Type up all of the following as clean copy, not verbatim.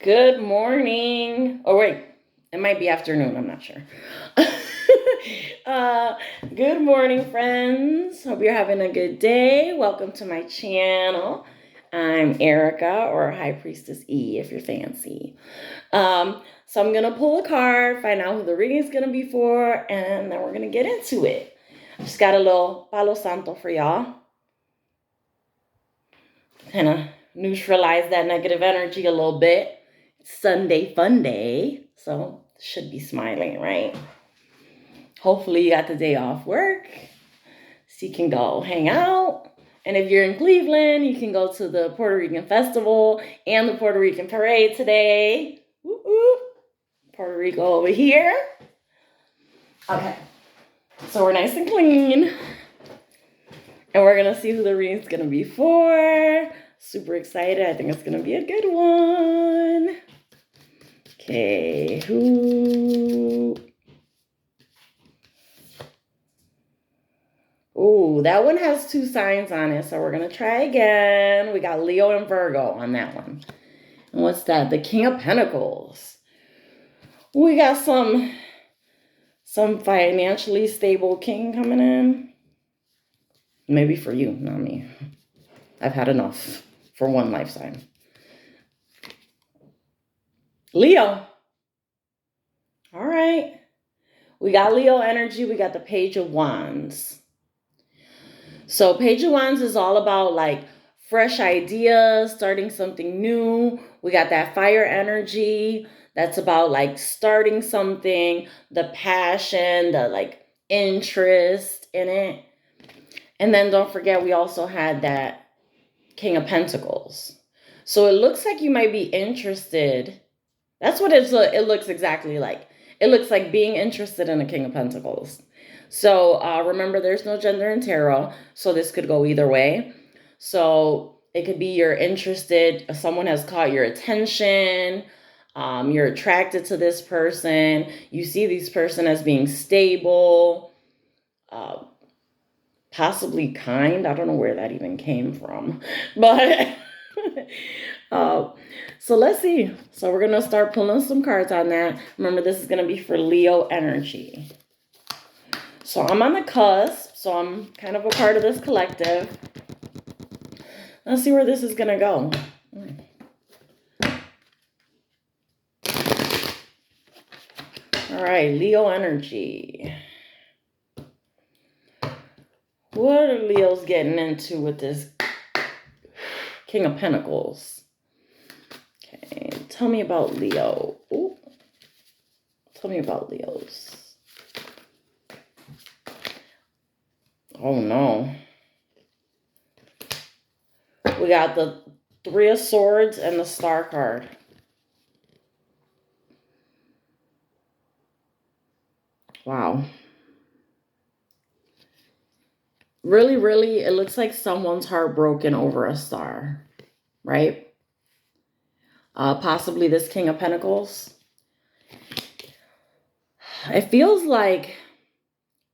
Good morning. Oh, wait. It might be afternoon. I'm not sure. uh, Good morning, friends. Hope you're having a good day. Welcome to my channel. I'm Erica, or High Priestess E, if you're fancy. So I'm going to pull a card, find out who the reading is going to be for, and then we're going to get into it. Just got a little Palo Santo for y'all. Kind of neutralize that negative energy a little bit. Sunday fun day, so should be smiling, right? Hopefully you got the day off work so you can go hang out. And if you're in Cleveland, you can go to the Puerto Rican festival and the Puerto Rican parade today. Woo-hoo. Puerto Rico over here. Okay, so we're nice and clean, and we're gonna see who the reading's gonna be for. Super excited. I think it's gonna be a good one. Okay, who? Oh, that one has 2 signs on it, so we're going to try again. We got Leo and Virgo on that one. And what's that? The King of Pentacles. We got some financially stable king coming in. Maybe for you, not me. I've had enough for one lifetime. Leo. All right. We got Leo energy. We got the Page of Wands. So Page of Wands is all about like fresh ideas, starting something new. We got that fire energy. That's about like starting something, the passion, the like interest in it. And then don't forget, we also had that King of Pentacles. So it looks like you might be interested. That's what it looks exactly like. It looks like being interested in a King of Pentacles. So remember, there's no gender in tarot, so this could go either way. So it could be you're interested, someone has caught your attention, you're attracted to this person, you see this person as being stable, possibly kind. I don't know where that even came from, but so let's see. So we're going to start pulling some cards on that. Remember, this is going to be for Leo energy. So I'm on the cusp, so I'm kind of a part of this collective. Let's see where this is going to go. All right, Leo energy. What are Leos getting into with this King of Pentacles? Okay, tell me about Leo. Ooh. Tell me about Leos. Oh no. We got the 3 of Swords and the Star card. Wow. Really, really, it looks like someone's heartbroken over a star, right? Possibly this King of Pentacles. It feels like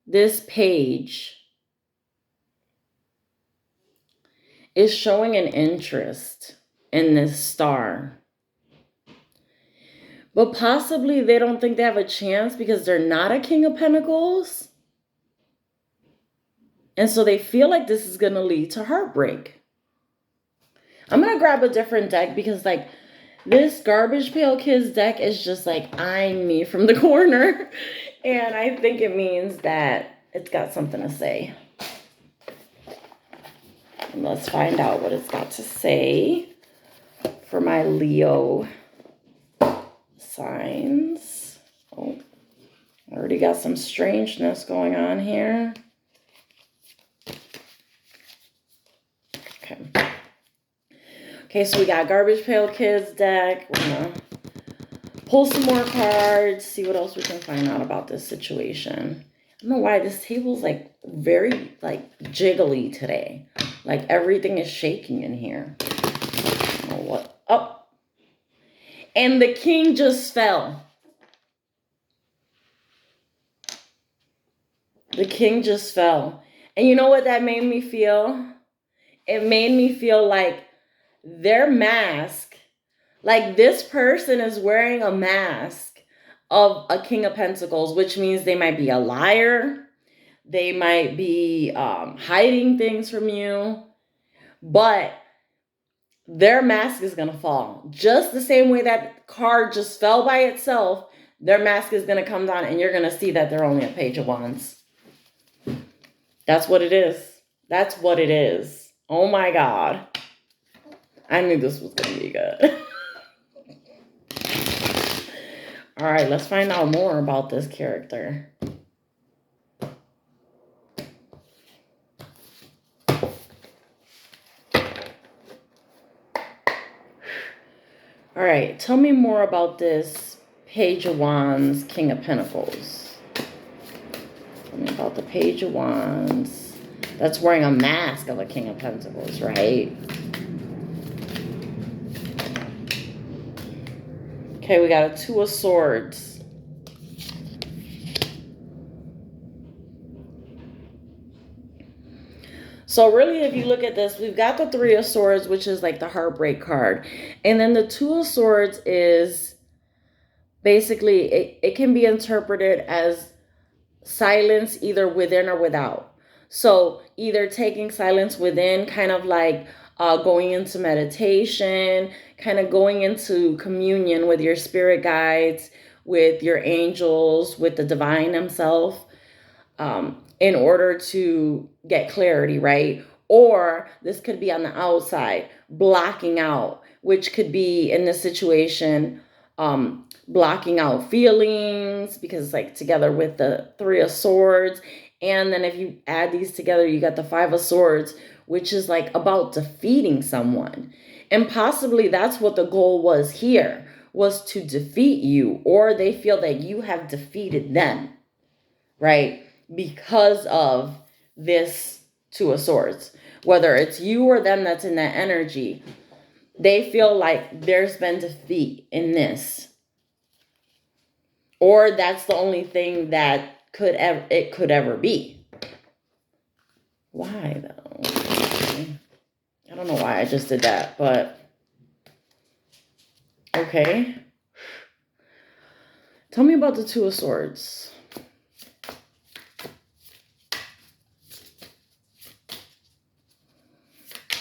this page is showing an interest in this star. But possibly they don't think they have a chance because they're not a King of Pentacles. And so they feel like this is going to lead to heartbreak. I'm going to grab a different deck because like this Garbage Pail Kids deck is just like eyeing me from the corner. And I think it means that it's got something to say. And let's find out what it's got to say for my Leo signs. Oh, I already got some strangeness going on here. Okay, so we got Garbage Pail Kids deck. We're gonna pull some more cards, see what else we can find out about this situation. I don't know why this table's like very like jiggly today. Like everything is shaking in here. I don't know what. Oh, and the king just fell. The king just fell. And you know what that made me feel? It made me feel like their mask Like this person is wearing a mask of a King of Pentacles, which means they might be a liar. They might be hiding things from you. But their mask is going to fall. Just the same way that card just fell by itself, their mask is going to come down and you're going to see that they're only a Page of Wands. That's what it is. That's what it is. Oh my God. I knew this was going to be good. All right, let's find out more about this character. All right, tell me more about this Page of Wands, King of Pentacles. Tell me about the Page of Wands. That's wearing a mask of a King of Pentacles, right? Okay, we got a Two of Swords. So really, if you look at this, we've got the Three of Swords, which is like the heartbreak card. And then the Two of Swords is basically, it can be interpreted as silence either within or without. So either taking silence within, kind of like going into meditation, kind of going into communion with your spirit guides, with your angels, with the divine himself, in order to get clarity, right? Or this could be on the outside, blocking out, which could be in this situation, blocking out feelings, because it's like together with the Three of Swords. And then if you add these together, you got the Five of Swords, which is like about defeating someone. And possibly that's what the goal was here, was to defeat you, or they feel that you have defeated them, right? Because of this Two of Swords. Whether it's you or them that's in that energy, they feel like there's been defeat in this. Or that's the only thing that it could ever be. Why though? I don't know why I just did that, but okay. Tell me about the Two of Swords.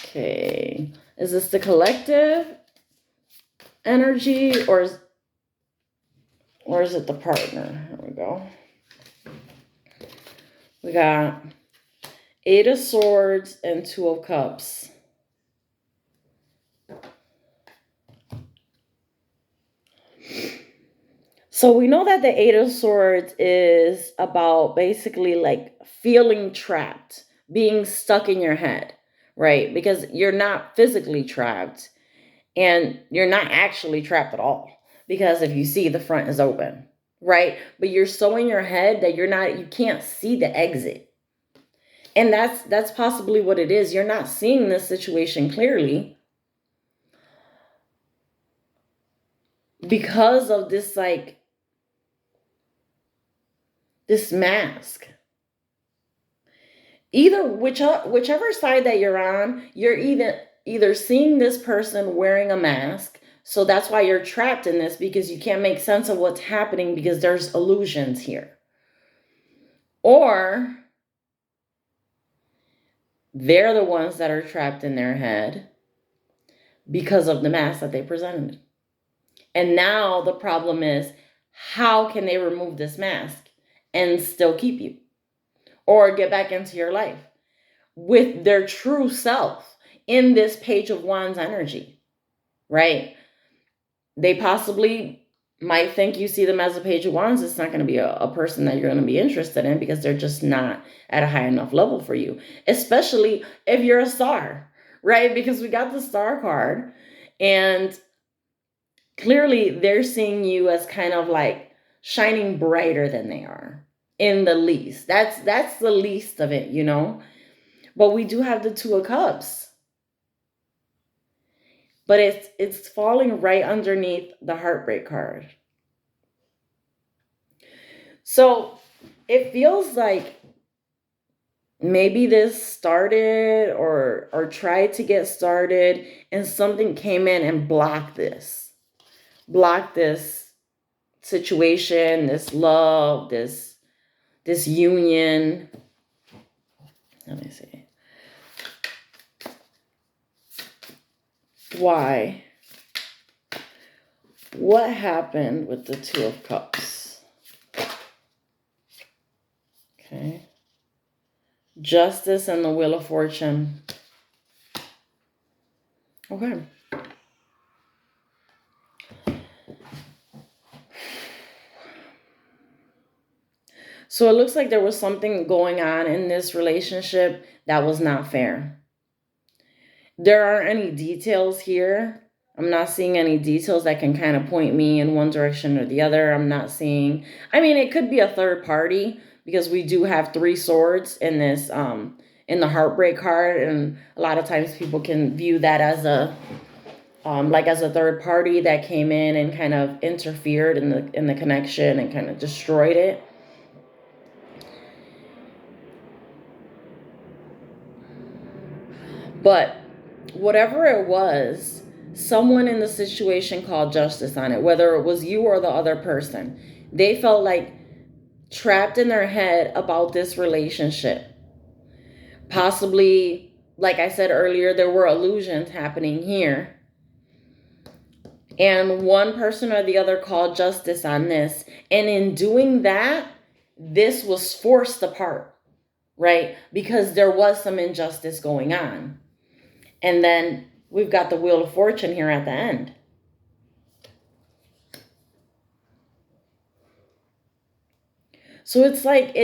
Okay. Is this the collective energy or is it the partner? Here we go. We got Eight of Swords and Two of Cups. So we know that the Eight of Swords is about basically like feeling trapped, being stuck in your head, right? Because you're not physically trapped and you're not actually trapped at all. Because if you see, the front is open, right? But you're so in your head that you can't see the exit. And that's possibly what it is. You're not seeing this situation clearly because of this, like, this mask. Whichever side that you're on, you're either seeing this person wearing a mask. So that's why you're trapped in this, because you can't make sense of what's happening because there's illusions here. Or they're the ones that are trapped in their head because of the mask that they presented. And now the problem is, how can they remove this mask and still keep you? Or get back into your life with their true self in this Page of Wands energy, right? They possibly might think you see them as a Page of Wands. It's not going to be a person that you're going to be interested in because they're just not at a high enough level for you, especially if you're a star, right? Because we got the Star card and clearly they're seeing you as kind of like shining brighter than they are in the least. That's the least of it, you know? But we do have the Two of Cups. But it's falling right underneath the heartbreak card. So it feels like maybe this started or tried to get started and something came in and blocked this. block this situation, this love, this union. Let me see. Why? What happened with the Two of Cups? Okay. Justice and the Wheel of Fortune. Okay. So it looks like there was something going on in this relationship that was not fair. There aren't any details here. I'm not seeing any details that can kind of point me in one direction or the other. I'm not seeing, I mean, it could be a third party because we do have 3 swords in this, in the heartbreak card. And a lot of times people can view that as a, like as a third party that came in and kind of interfered in the connection and kind of destroyed it. But whatever it was, someone in the situation called justice on it, whether it was you or the other person. They felt like trapped in their head about this relationship. Possibly, like I said earlier, there were illusions happening here. And one person or the other called justice on this. And in doing that, this was forced apart, right? Because there was some injustice going on. And then we've got the Wheel of Fortune here at the end. So it's like,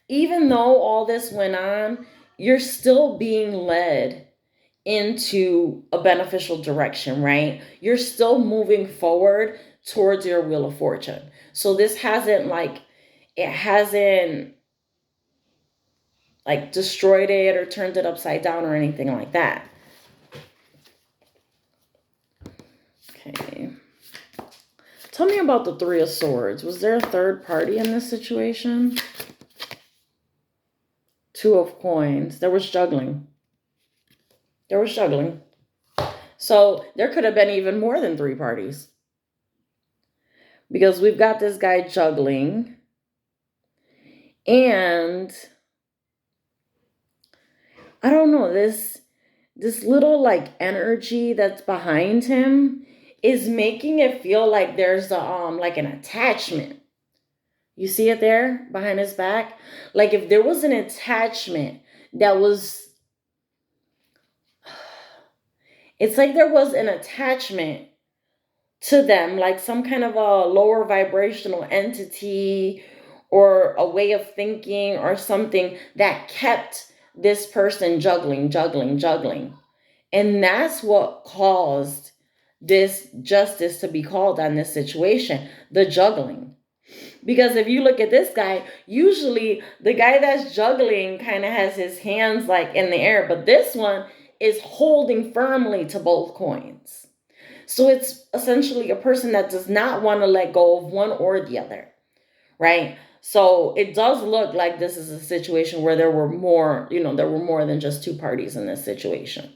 even though all this went on, you're still being led into a beneficial direction, right? You're still moving forward towards your Wheel of Fortune. So this hasn't destroyed it or turned it upside down or anything like that. Okay. Tell me about the Three of Swords. Was there a third party in this situation? Two of Coins. There was juggling. So there could have been even more than 3 parties. Because we've got this guy juggling. And I don't know, this little like energy that's behind him is making it feel like there's like an attachment. You see it there behind his back? Like if there was an attachment that was, it's like there was an attachment to them, like some kind of a lower vibrational entity or a way of thinking or something that kept this person juggling. And that's what caused this justice to be called on this situation, the juggling. Because if you look at this guy, usually the guy that's juggling kind of has his hands like in the air, but this one is holding firmly to both coins. So it's essentially a person that does not want to let go of one or the other, right? So it does look like this is a situation where there were more, there were more than just 2 parties in this situation.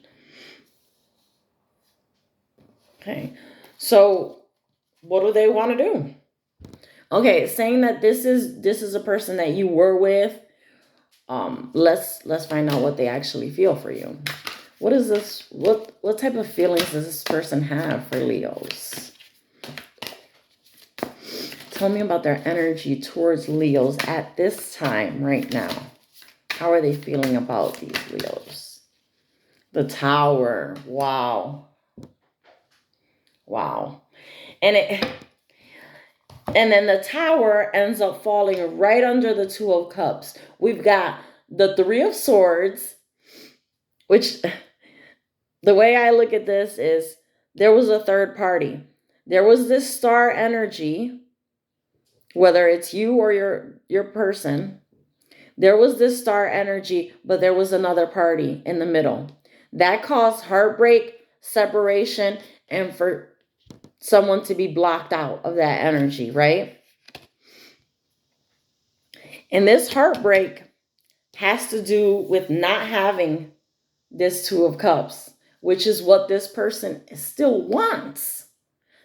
Okay, so what do they want to do? Okay, saying that this is a person that you were with. Let's find out what they actually feel for you. What is this? What type of feelings does this person have for Leos? Tell me about their energy towards Leos at this time right now. How are they feeling about these Leos? The Tower. Wow. And then the Tower ends up falling right under the Two of Cups. We've got the Three of Swords, which the way I look at this is there was a third party. There was this star energy, whether it's you or your person. There was this star energy, but there was another party in the middle. That caused heartbreak, separation, and for someone to be blocked out of that energy, right? And this heartbreak has to do with not having this Two of Cups, which is what this person still wants.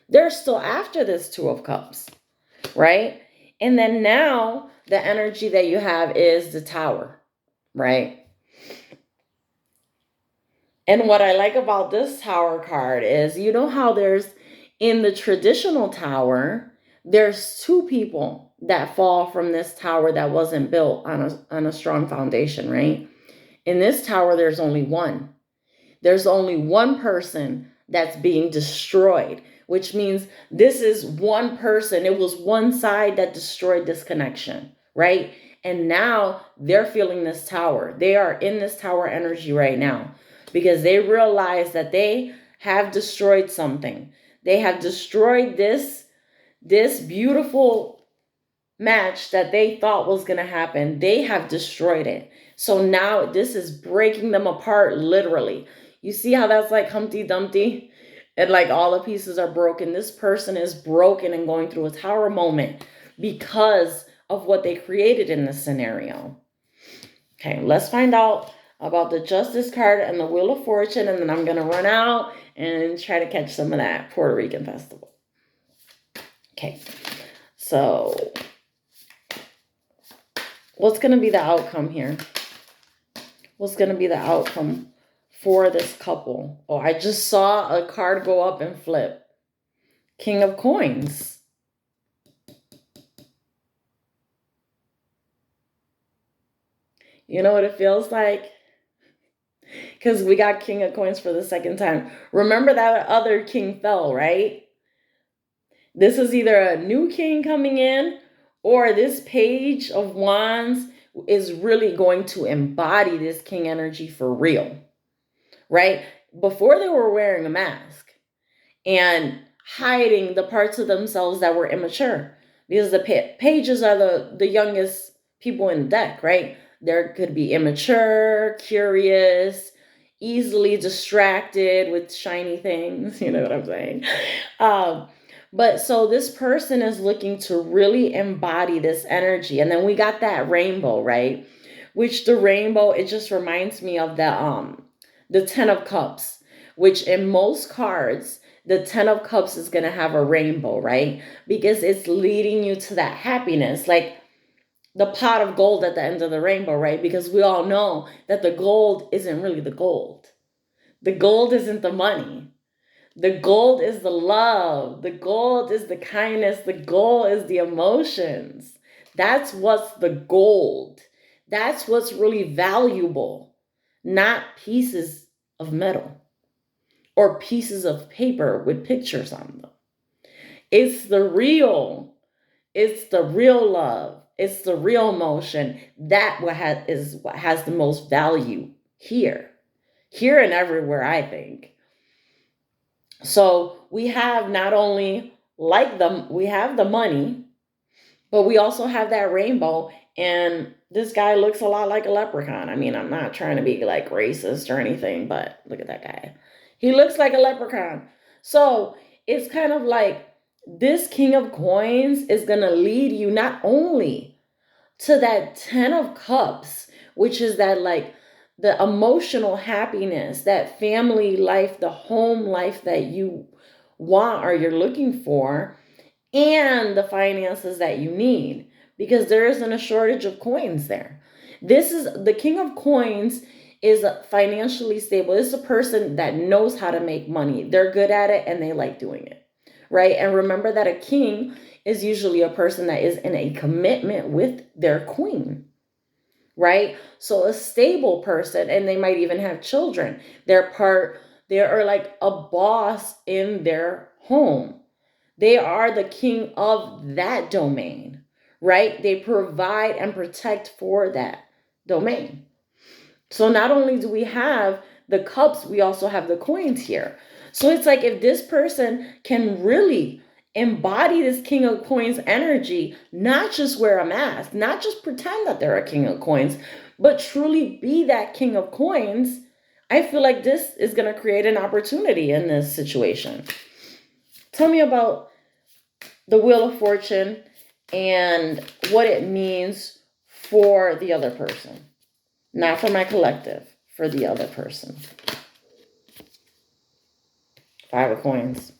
They're still after this Two of Cups, right? And then now the energy that you have is the Tower, right? And what I like about this Tower card is, you know how there's in the traditional Tower, there's two people that fall from this tower that wasn't built on a strong foundation, right? In this tower, there's only one. There's only one person that's being destroyed, which means this is one person. It was one side that destroyed this connection, right? And now they're feeling this tower. They are in this tower energy right now because they realize that they have destroyed something. They have destroyed this beautiful match that they thought was going to happen. They have destroyed it. So now this is breaking them apart, literally. You see how that's like Humpty Dumpty? And like all the pieces are broken. This person is broken and going through a tower moment because of what they created in this scenario. Okay, let's find out about the Justice card and the Wheel of Fortune, and then I'm going to run out and try to catch some of that Puerto Rican festival. Okay, so what's going to be the outcome here? What's going to be the outcome for this couple? Oh, I just saw a card go up and flip. King of Coins. You know what it feels like? Because we got King of Coins for the second time. Remember that other king fell, right? This is either a new king coming in, or this Page of Wands is really going to embody this king energy for real, right? Before they were wearing a mask and hiding the parts of themselves that were immature, because the pages are the youngest people in the deck, right? There could be immature, curious, easily distracted with shiny things. You know what I'm saying? But so this person is looking to really embody this energy. And then we got that rainbow, right? Which the rainbow, it just reminds me of the Ten of Cups, which in most cards, the Ten of Cups is going to have a rainbow, right? Because it's leading you to that happiness, like the pot of gold at the end of the rainbow, right? Because we all know that the gold isn't really the gold. The gold isn't the money. The gold is the love. The gold is the kindness. The gold is the emotions. That's what's the gold. That's what's really valuable, not pieces of metal or pieces of paper with pictures on them. It's the real. It's the real love. It's the real emotion. That is what has the most value here. Here and everywhere, I think. So we have not only we have the money, but we also have that rainbow. And this guy looks a lot like a leprechaun. I mean, I'm not trying to be like racist or anything, but look at that guy. He looks like a leprechaun. So it's kind of like this King of Coins is going to lead you not only to that Ten of Cups, which is that like the emotional happiness, that family life, the home life that you want or you're looking for, and the finances that you need, because there isn't a shortage of coins there. This is the King of Coins is financially stable. It's a person that knows how to make money. They're good at it and they like doing it, right? And remember that a king is usually a person that is in a commitment with their queen, right? So a stable person, and they might even have children. They are like a boss in their home. They are the king of that domain, right? They provide and protect for that domain. So not only do we have the cups, we also have the coins here. So it's like if this person can really embody this King of Coins energy, not just wear a mask, not just pretend that they're a King of Coins, but truly be that King of Coins, I feel like this is going to create an opportunity in this situation. Tell me about the Wheel of Fortune and what it means for the other person. Not for my collective, for the other person. 5 of Coins.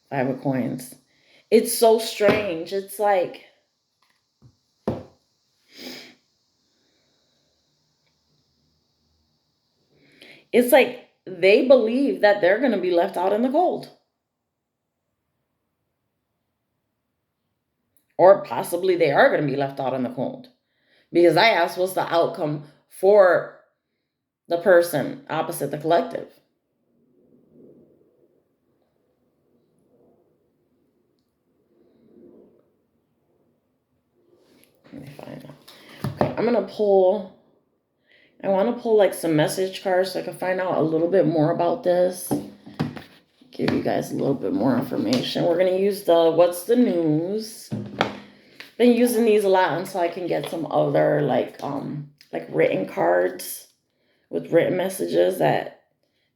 Five of Coins. It's so strange. It's like they believe that they're going to be left out in the cold. Or possibly they are going to be left out in the cold. Because I asked, what's the outcome for the person opposite the collective? Let me find out. Okay, I'm going to pull... I want to pull like some message cards so I can find out a little bit more about this. Give you guys a little bit more information. We're going to use the What's the News. Been using these a lot until I can get some other like written cards with written messages that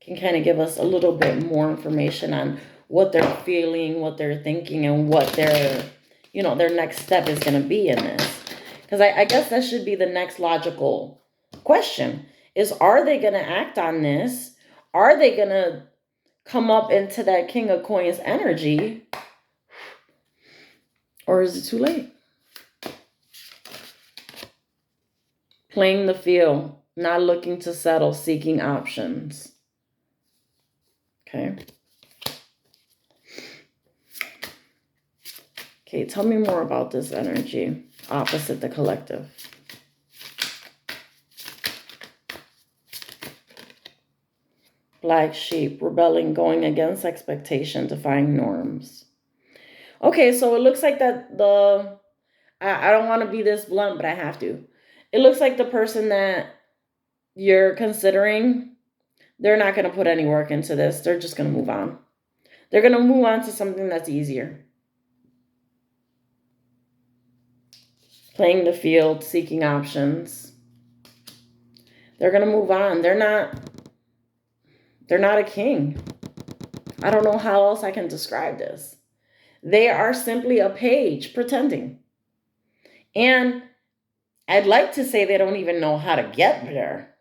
can kind of give us a little bit more information on what they're feeling, what they're thinking, and what their next step is going to be in this. Because I guess that should be the next logical question is, are they going to act on this? Are they going to come up into that King of Coins energy? Or is it too late? Playing the field, not looking to settle, seeking options. Okay. Okay, tell me more about this energy opposite the collective. Black sheep, rebelling, going against expectation, defying norms. Okay, so it looks like that I don't want to be this blunt, but I have to. It looks like the person that you're considering, they're not going to put any work into this. They're just going to move on. They're going to move on to something that's easier. Playing the field, seeking options. They're going to move on. They're not a king. I don't know how else I can describe this. They are simply a page pretending. And I'd like to say they don't even know how to get there.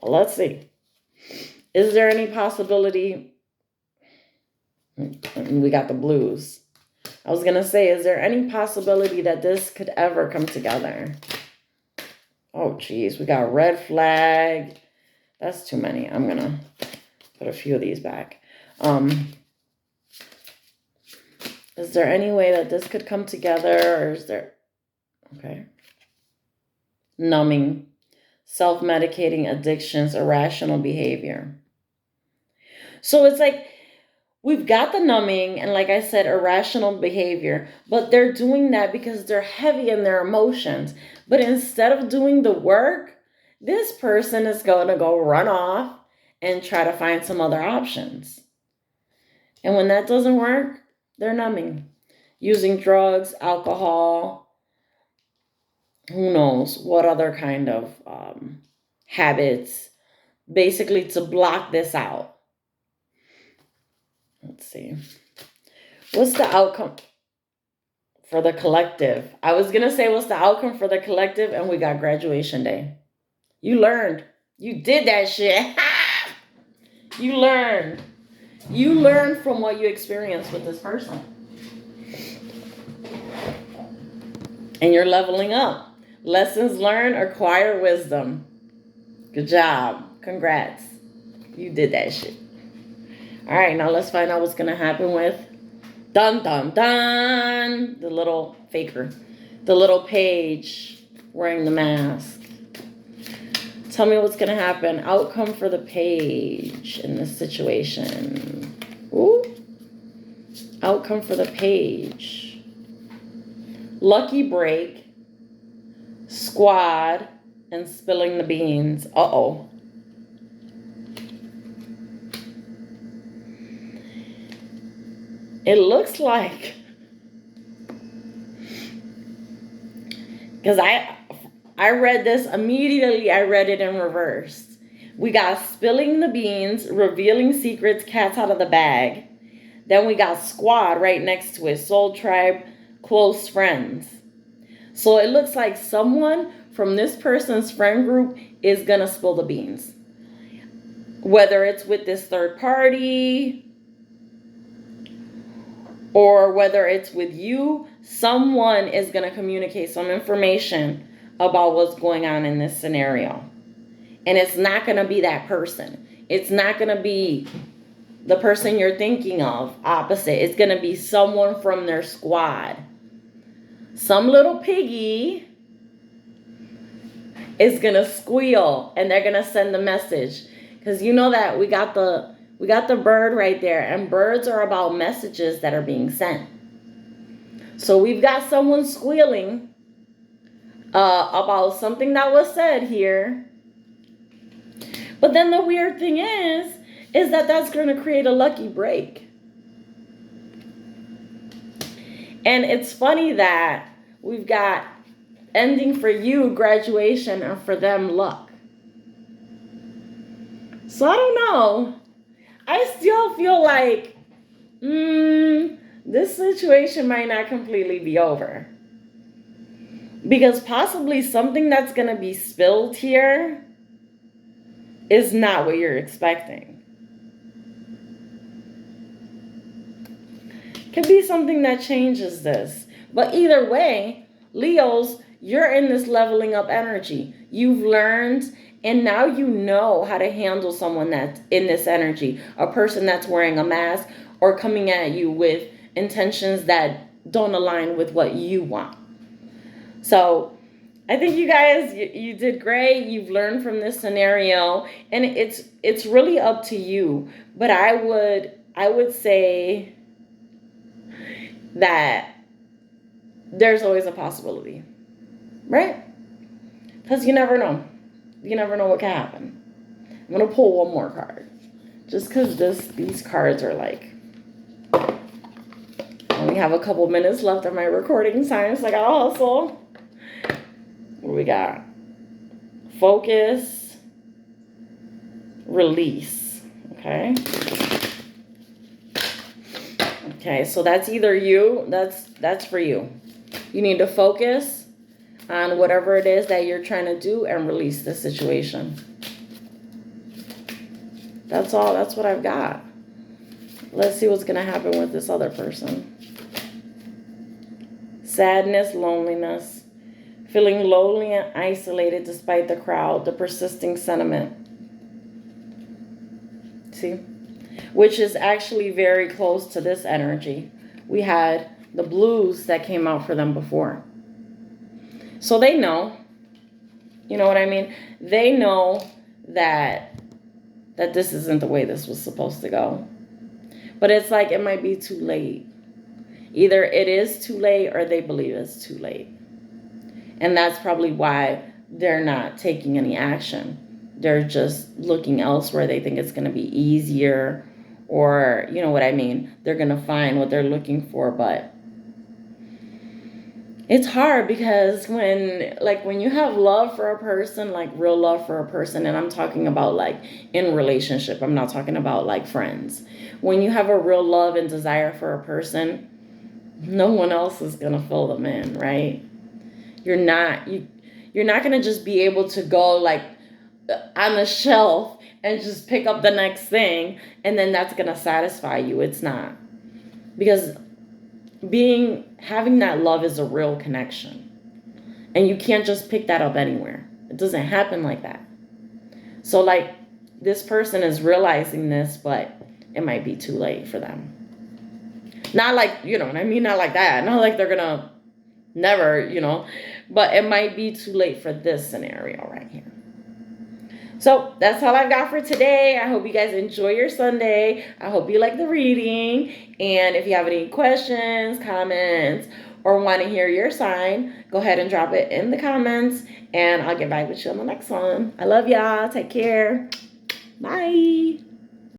But let's see. Is there any possibility? We got the blues. I was going to say, is there any possibility that this could ever come together? Oh, geez. We got red flag. That's too many. I'm going to put a few of these back. Is there any way that this could come together? Or is there... Okay. Numbing. Self-medicating, addictions, irrational behavior. So it's like we've got the numbing and, like I said, irrational behavior, but they're doing that because they're heavy in their emotions. But instead of doing the work, this person is going to go run off and try to find some other options. And when that doesn't work, they're numbing, using drugs, alcohol, who knows what other kind of habits, basically to block this out. Let's see. What's the outcome for the collective? I was going to say what's the outcome for the collective, and we got graduation day. You learned. You did that shit. You learned. You learned from what you experienced with this person. And you're leveling up. Lessons learned, acquire wisdom. Good job. Congrats. You did that shit. All right, now let's find out what's going to happen with dun dun dun. The little faker. The little page wearing the mask. Tell me what's going to happen. Outcome for the page in this situation. Ooh. Outcome for the page. Lucky break. Squad. And spilling the beans. Uh-oh. It looks like, because I read this immediately, I read it in reverse. We got spilling the beans, revealing secrets, cats out of the bag. Then we got squad right next to it, soul tribe, close friends. So it looks like someone from this person's friend group is going to spill the beans. Whether it's with this third party, or whether it's with you, someone is going to communicate some information about what's going on in this scenario. And it's not going to be that person. It's not going to be the person you're thinking of opposite. It's going to be someone from their squad. Some little piggy is going to squeal and they're going to send the message. Because you know that we got the bird right there, and birds are about messages that are being sent. So we've got someone squealing about something that was said here. But then the weird thing is that that's going to create a lucky break. And it's funny that we've got ending for you, graduation, and for them, luck. So I don't know. I still feel like this situation might not completely be over. Because possibly something that's going to be spilled here is not what you're expecting. Could be something that changes this. But either way, Leos, you're in this leveling up energy. You've learned, and now you know how to handle someone that's in this energy. A person that's wearing a mask or coming at you with intentions that don't align with what you want. So I think you guys, you did great. You've learned from this scenario, and it's really up to you. But I would say that there's always a possibility, right? Because you never know. You never know what can happen. I'm going to pull one more card. Just because these cards are like, I only have a couple minutes left of my recording time, so I got to hustle. What do we got? Focus, release. Okay. Okay, so that's either you, that's for you. You need to focus on whatever it is that you're trying to do and release the situation. That's all. That's what I've got. Let's see what's going to happen with this other person. Sadness, loneliness. Feeling lonely and isolated despite the crowd, the persisting sentiment. See? Which is actually very close to this energy. We had the blues that came out for them before. So they know. You know what I mean? They know that this isn't the way this was supposed to go. But it's like it might be too late. Either it is too late or they believe it's too late. And that's probably why they're not taking any action. They're just looking elsewhere. They think it's going to be easier, or you know what I mean? They're going to find what they're looking for. But it's hard because when you have love for a person, like real love for a person, and I'm talking about like in relationship, I'm not talking about like friends. When you have a real love and desire for a person, no one else is going to fill them in, right? You're not going to just be able to go like on the shelf and just pick up the next thing and then that's going to satisfy you. It's not. Because having that love is a real connection. And you can't just pick that up anywhere. It doesn't happen like that. So like this person is realizing this, but it might be too late for them. Not like, you know what I mean? Not like that. Not like they're going to never, but it might be too late for this scenario right here. So that's all I've got for today. I hope you guys enjoy your Sunday. I hope you like the reading. And if you have any questions, comments, or want to hear your sign, go ahead and drop it in the comments. And I'll get back with you on the next one. I love y'all. Take care. Bye.